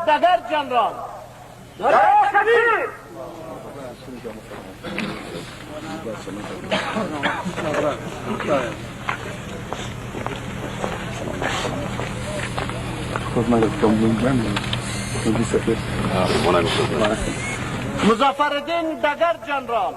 دگر جنرال. مظفرالدین دگر جنرال.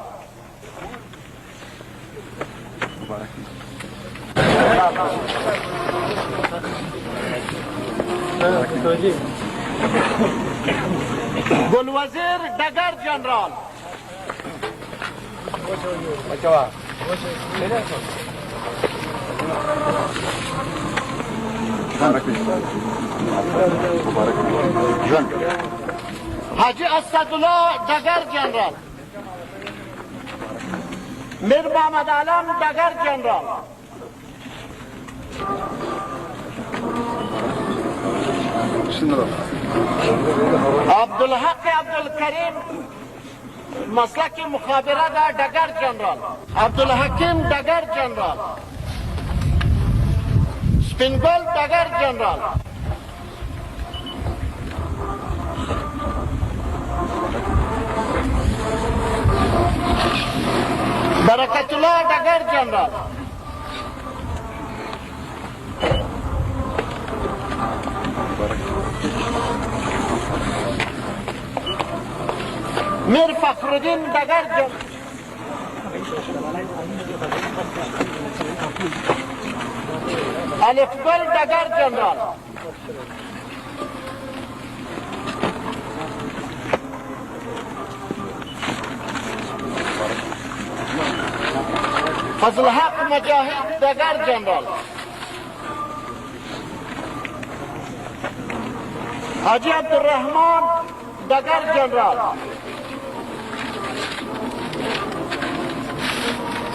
گلوزیر دگر جنرال. حاجی اسدالله دگر جنرال. میر محمد علم دگر جنرال. عبدالحق عبدالکریم مسلک مخابره دگر جنرال. عبدالحکیم دگر جنرال. سپینگل دگر جنرال. برکت الله دگر جنرال. میر فخرالدین دگر جنرال. الفگل دگر جنرال. فضل حق مجاهد دگر جنرال. حاجی عبدالرحمن دگر جنرال.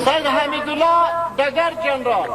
سید حمیدالله دگر جنرال.